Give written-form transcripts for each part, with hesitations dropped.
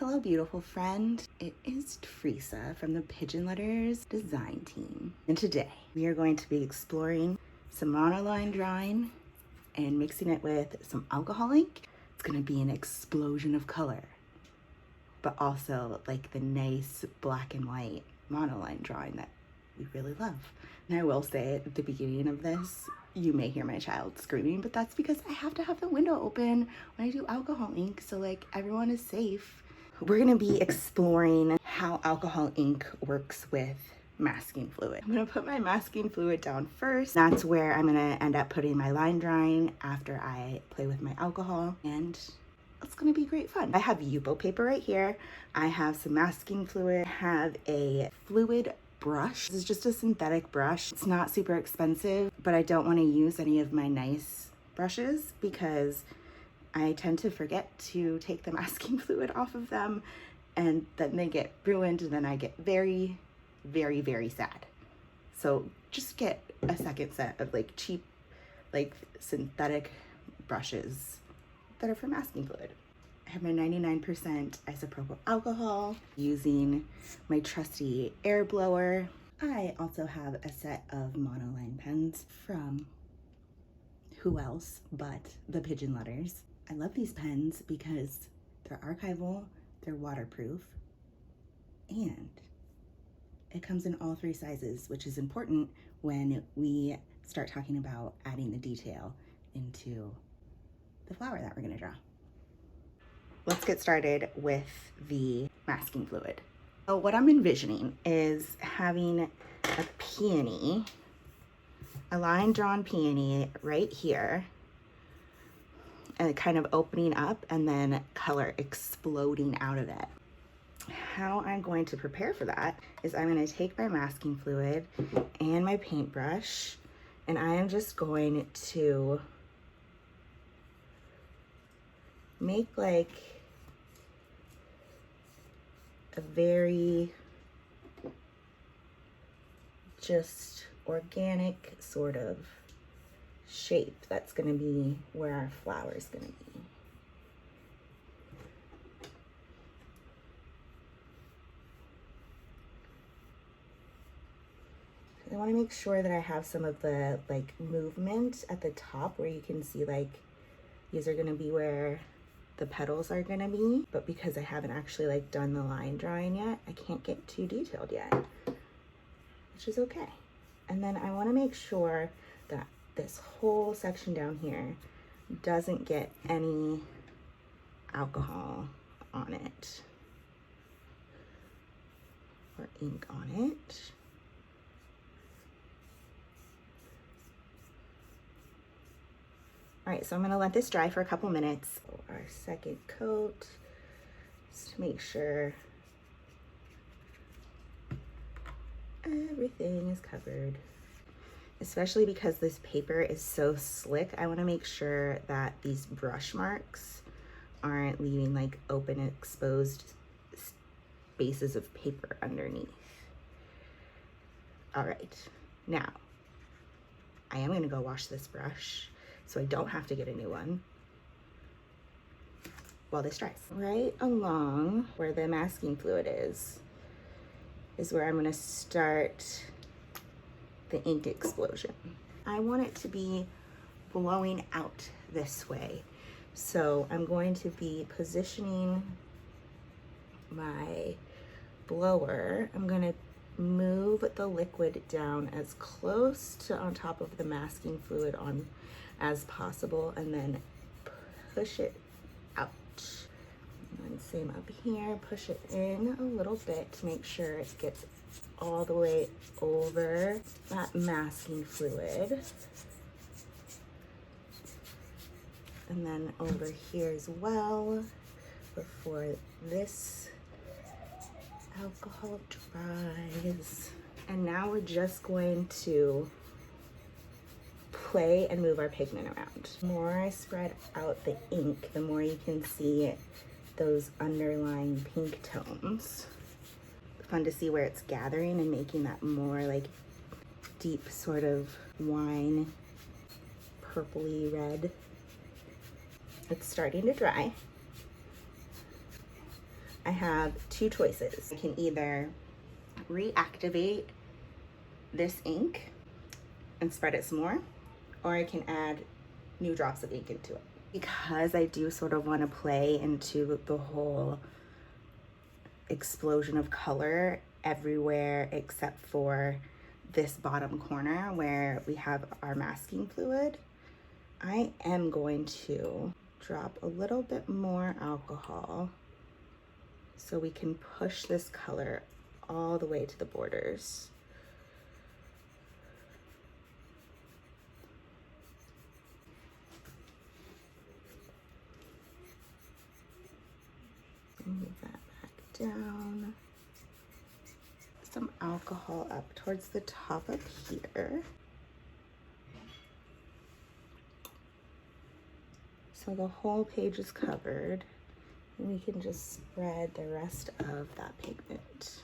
Hello, beautiful friend. It is Theresa from the Peony Design Team. And today we are going to be exploring some monoline drawing and mixing it with some alcohol ink. It's going to be an explosion of color, but also like the nice black and white monoline drawing that we really love. And I will say at the beginning of this, you may hear my child screaming, but that's because I have to have the window open when I do alcohol ink, so like everyone is safe. We're gonna be exploring how alcohol ink works with masking fluid. I'm gonna put my masking fluid down first. That's where I'm gonna end up putting my line drawing after I play with my alcohol, and it's gonna be great fun. I have Yupo paper right here. I have some masking fluid. I have a fluid brush. This is just a synthetic brush. It's not super expensive, but I don't want to use any of my nice brushes because I tend to forget to take the masking fluid off of them, and then they get ruined, and then I get very, very, very sad. So just get a second set of like cheap, like synthetic brushes that are for masking fluid. I have my 99% isopropyl alcohol using my trusty air blower. I also have a set of monoline pens from who else but the Pigeon Letters. I love these pens because they're archival, they're waterproof, and it comes in all 3 sizes, which is important when we start talking about adding the detail into the flower that we're gonna draw. Let's get started with the masking fluid. So what I'm envisioning is having a peony, a line drawn peony right here, and kind of opening up and then color exploding out of it. How I'm going to prepare for that is I'm going to take my masking fluid and my paintbrush, and I am just going to make like a very just organic sort of shape that's going to be where our flower is going to be. I want to make sure that I have some of the like movement at the top where you can see like these are going to be where the petals are going to be, but because I haven't actually like done the line drawing yet, I can't get too detailed yet, which is okay. And then I want to make sure that this whole section down here doesn't get any alcohol on it or ink on it. All right, so I'm gonna let this dry for a couple minutes. Our second coat, just to make sure everything is covered. Especially because this paper is so slick, I wanna make sure that these brush marks aren't leaving like open, exposed spaces of paper underneath. All right, now I am gonna go wash this brush so I don't have to get a new one while this dries. Right along where the masking fluid is where I'm gonna start the ink explosion. I want it to be blowing out this way. So I'm going to be positioning my blower. I'm gonna move the liquid down as close to on top of the masking fluid on as possible, and then push it out. And same up here, push it in a little bit to make sure it gets all the way over that masking fluid. And then over here as well, before this alcohol dries. And now we're just going to play and move our pigment around. The more I spread out the ink, the more you can see those underlying pink tones. Fun to see where it's gathering and making that more like deep sort of wine purpley red. It's starting to dry. I have two choices. I can either reactivate this ink and spread it some more, or I can add new drops of ink into it. Because I do sort of want to play into the whole explosion of color everywhere except for this bottom corner where we have our masking fluid, I am going to drop a little bit more alcohol so we can push this color all the way to the borders. Move that back down. Some alcohol up towards the top of here. So the whole page is covered, and we can just spread the rest of that pigment.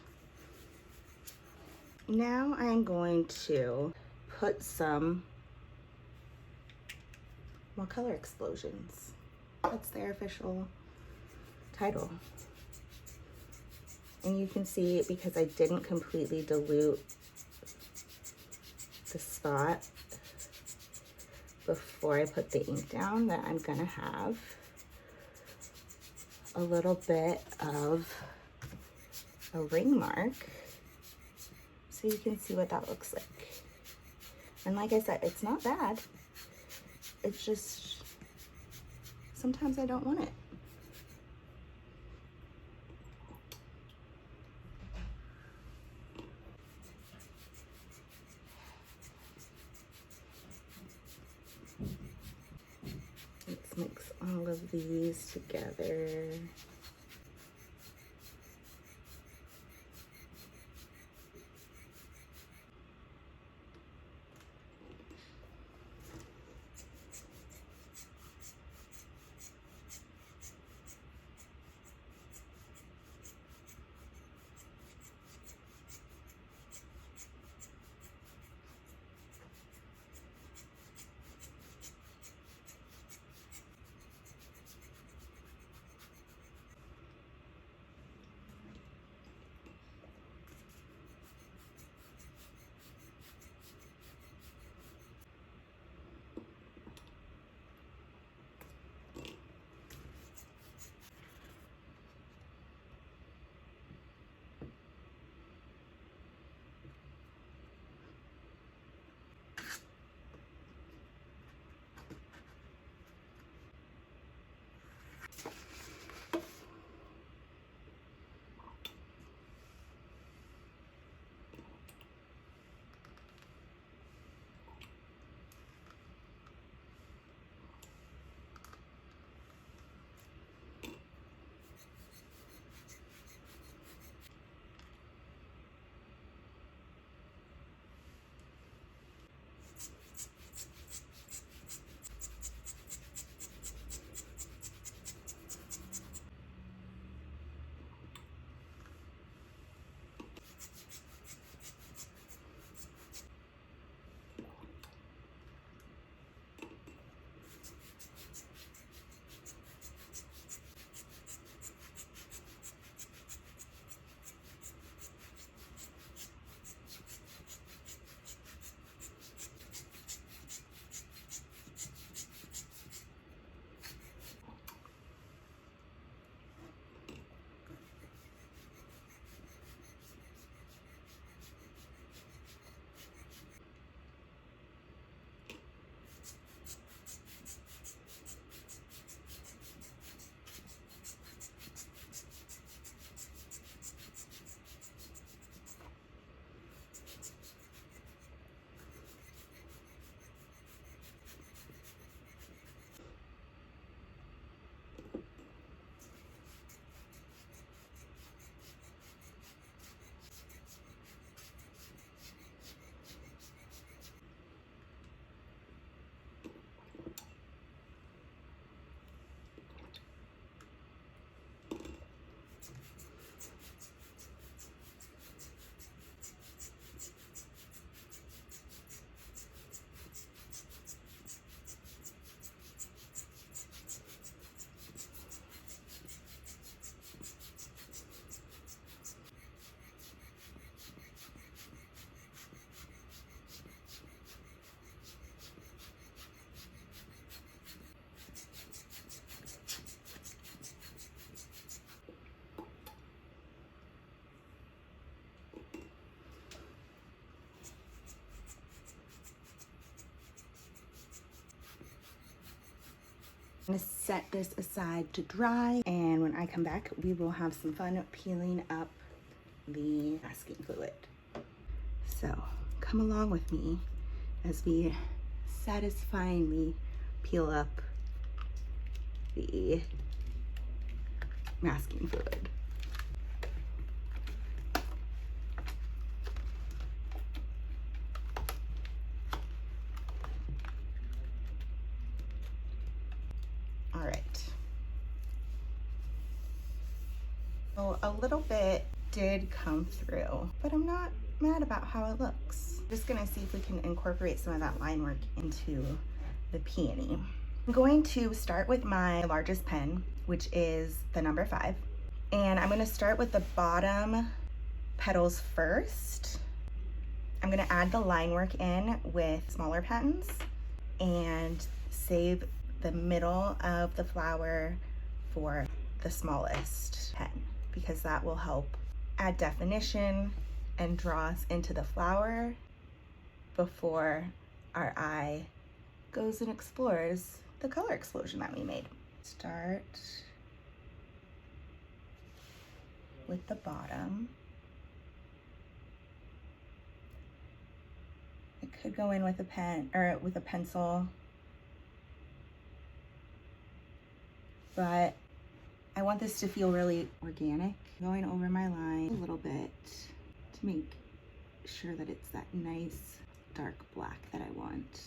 Now I'm going to put some more color explosions. That's their official title. And you can see, because I didn't completely dilute the spot before I put the ink down, that I'm gonna have a little bit of a ring mark, so you can see what that looks like. And like I said, it's not bad. It's just, sometimes I don't want it. Let's mix all of these together. I'm gonna set this aside to dry, and when I come back, we will have some fun peeling up the masking fluid. So come along with me as we satisfyingly peel up the masking fluid. All right. So a little bit did come through, but I'm not mad about how it looks. I'm just gonna see if we can incorporate some of that line work into the peony. I'm going to start with my largest pen, which is the number 5. And I'm gonna start with the bottom petals first. I'm gonna add the line work in with smaller pens and save the middle of the flower for the smallest pen, because that will help add definition and draw us into the flower before our eye goes and explores the color explosion that we made. Start with the bottom. I could go in with a pen or with a pencil, but I want this to feel really organic. Going over my line a little bit to make sure that it's that nice dark black that I want,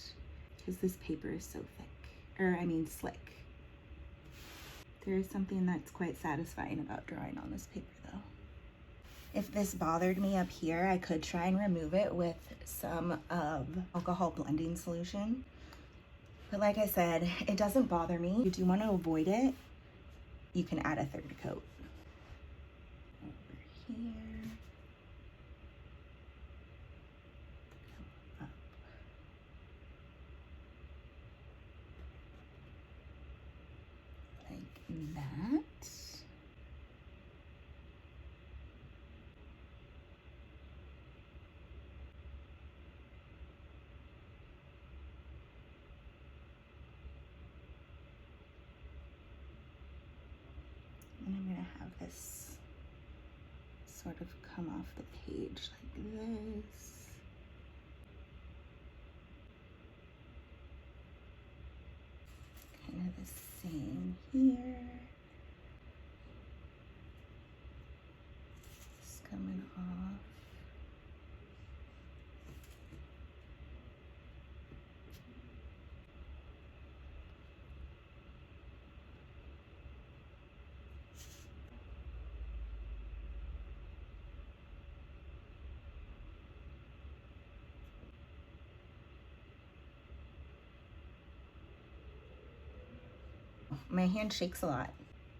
because this paper is so thick, or I mean slick. There is something that's quite satisfying about drawing on this paper though. If this bothered me up here, I could try and remove it with some of alcohol blending solution. But like I said, it doesn't bother me. If you do want to avoid it, you can add a 3rd coat. Over here. Up. Like that. And I'm gonna have this sort of come off the page like this. Kind of the same here. Just coming off. My hand shakes a lot,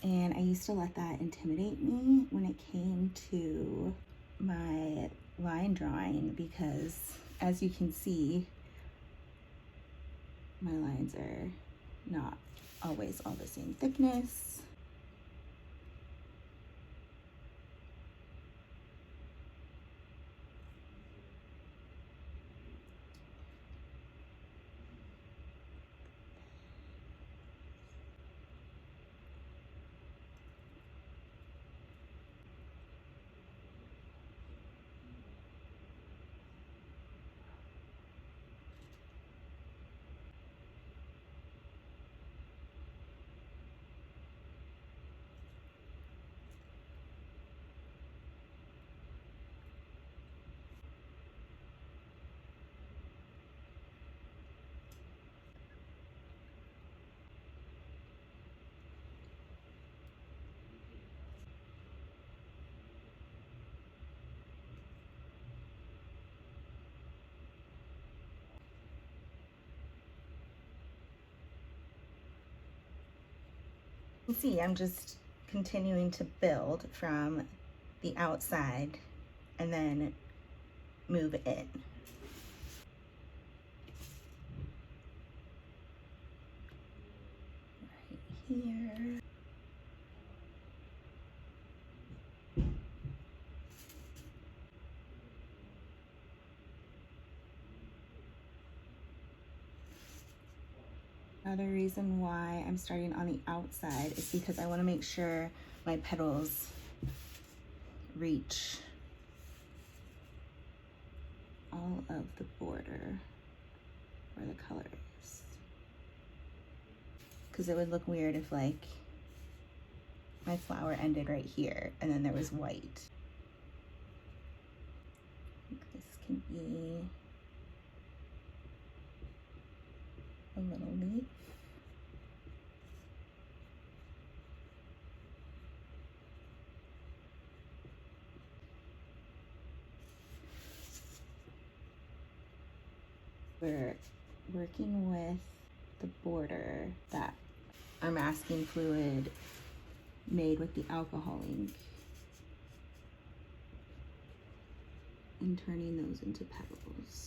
and I used to let that intimidate me when it came to my line drawing, because as you can see, my lines are not always all the same thickness. You can see I'm just continuing to build from the outside and then move in. Right here. Another reason why I'm starting on the outside is because I want to make sure my petals reach all of the border where the color is. Because it would look weird if like my flower ended right here and then there was white. I think this can be a little leaf. We're working with the border that our masking fluid made with the alcohol ink and turning those into petals.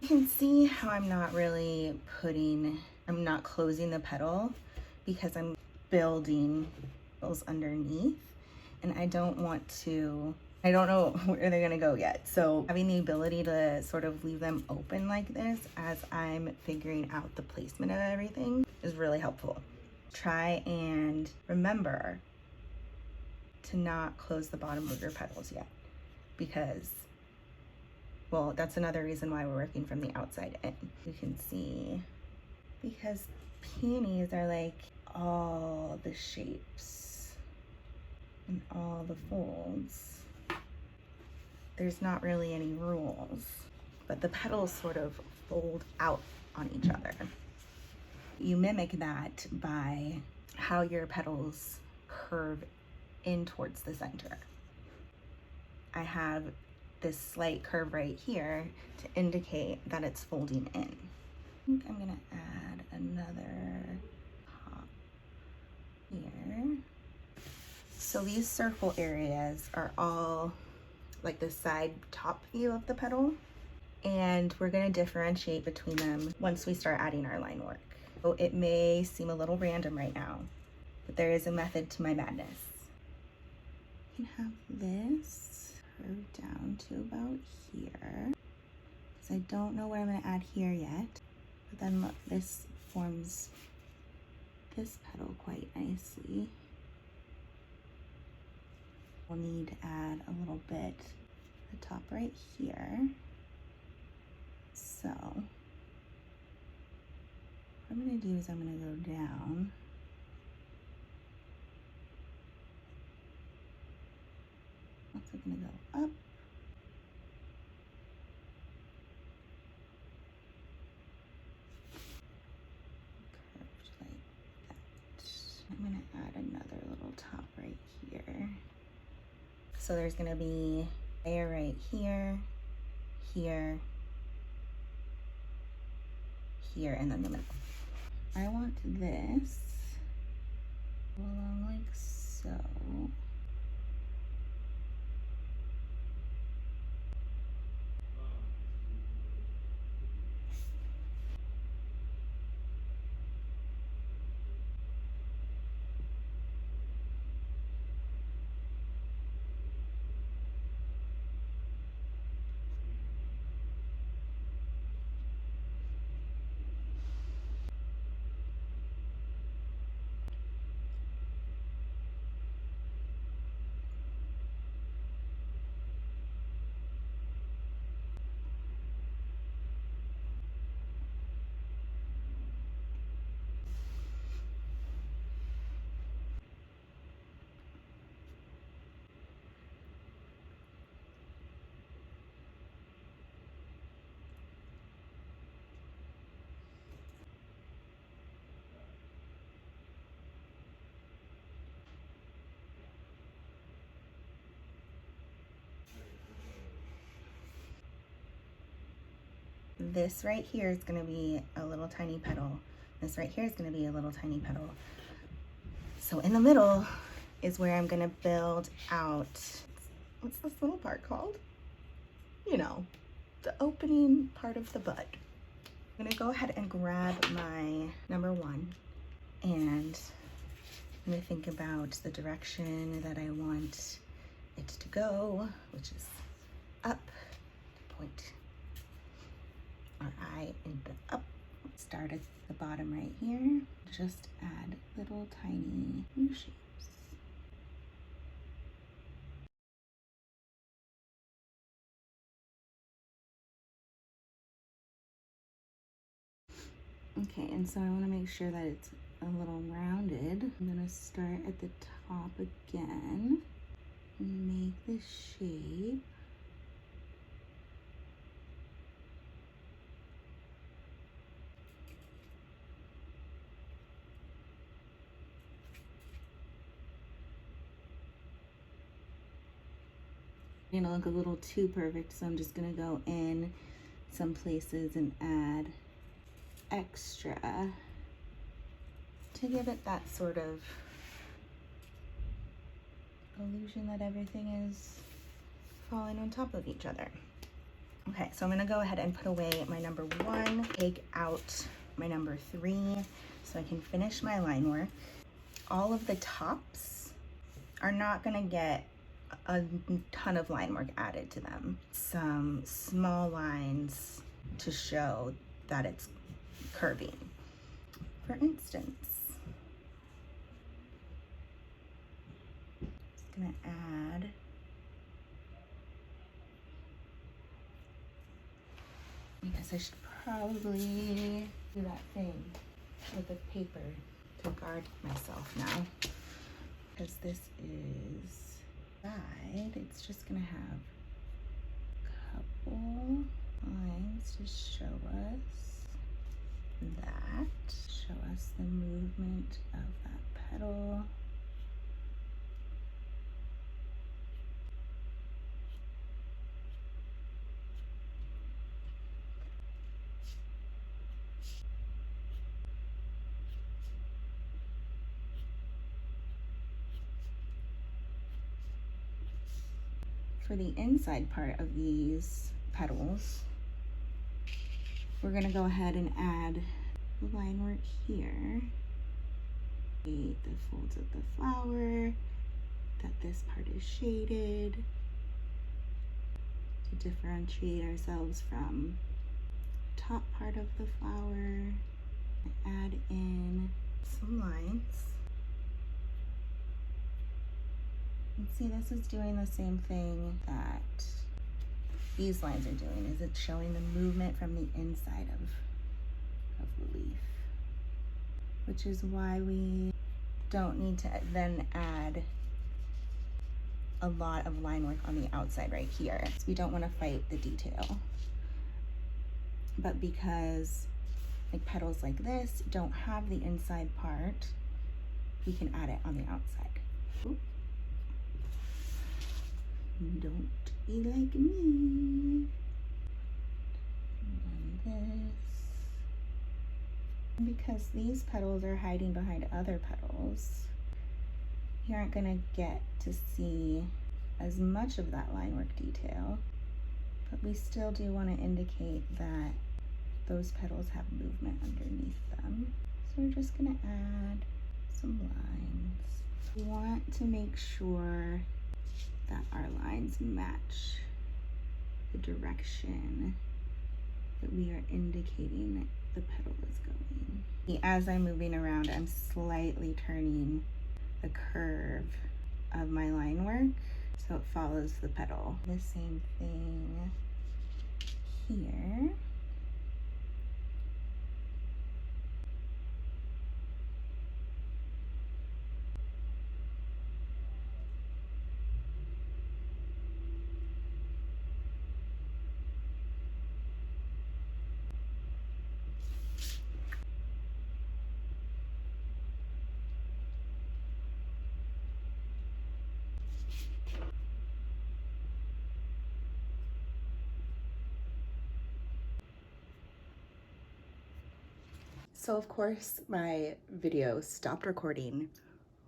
You can see how I'm not closing the petal because I'm building those underneath, and I don't know where they're gonna go yet. So having the ability to sort of leave them open like this as I'm figuring out the placement of everything is really helpful. Try and remember to not close the bottom of your petals yet, because well, that's another reason why we're working from the outside in. You can see, because peonies are like all the shapes and all the folds. There's not really any rules, but the petals sort of fold out on each other. You mimic that by how your petals curve in towards the center. I have this slight curve right here to indicate that it's folding in. I think I'm gonna add another top here. So these circle areas are all like the side top view of the petal, and we're gonna differentiate between them once we start adding our line work. So it may seem a little random right now, but there is a method to my madness. You can have this curve down to about here, because I don't know what I'm going to add here yet. But then look, this forms this petal quite nicely. We'll need to add a little bit at the top right here. So what I'm going to do is I'm going to go down. Also going to go up. Curved like that. I'm going to add another little top right here. So there's going to be a layer right here, here, here, and then the middle. I want this go along like so. this right here is going to be a little tiny petal. This right here is going to be a little tiny petal. So in the middle is where I'm going to build out, what's this little part called? You know, the opening part of the bud. I'm gonna go ahead and grab my number 1 and I'm gonna think about the direction that I want it to go, which is up, point our eye in the up. Start at the bottom right here, just add little tiny U shapes. Okay, and so I want to make sure that it's a little rounded. I'm going to start at the top again and make the shape. It's going to look a little too perfect, so I'm just going to go in some places and add extra to give it that sort of illusion that everything is falling on top of each other. Okay, so I'm gonna go ahead and put away my number 1, take out my number 3 so I can finish my line work. All of the tops are not gonna get a ton of line work added to them. Some small lines to show that it's curving. For instance, just gonna add I guess I should probably do that thing with the paper to guard myself now. Because this is side, it's just gonna have a couple lines to show us that. Show us the movement of that petal. For the inside part of these petals, we're gonna go ahead and add the line work here. The folds of the flower, that this part is shaded to differentiate ourselves from the top part of the flower. Add in some lines. And see, this is doing the same thing that these lines are doing, is it's showing the movement from the inside of the leaf, which is why we don't need to then add a lot of line work on the outside right here. So we don't want to fight the detail. But because like petals like this don't have the inside part, we can add it on the outside. Ooh. Don't be like me. And this. And because these petals are hiding behind other petals, you aren't gonna get to see as much of that line work detail, but we still do want to indicate that those petals have movement underneath them. So we're just gonna add some lines. We want to make sure that our lines match the direction that we are indicating that the petal is going. As I'm moving around, I'm slightly turning the curve of my line work so it follows the petal. The same thing here. So of course my video stopped recording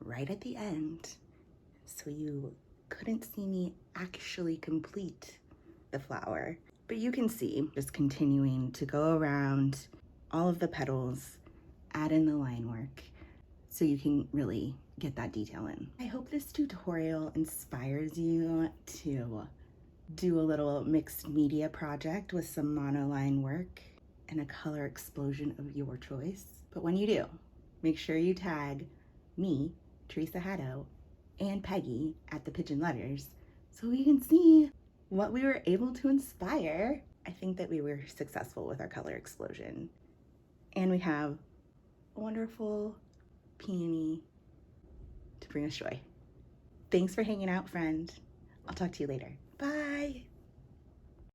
right at the end, so you couldn't see me actually complete the flower. But you can see just continuing to go around all of the petals, add in the line work, so you can really get that detail in. I hope this tutorial inspires you to do a little mixed media project with some monoline work and a color explosion of your choice. But when you do, make sure you tag me, Theresa Haddo, and Peggy at the Pigeon Letters so we can see what we were able to inspire. I think that we were successful with our color explosion. And we have a wonderful peony to bring us joy. Thanks for hanging out, friend. I'll talk to you later.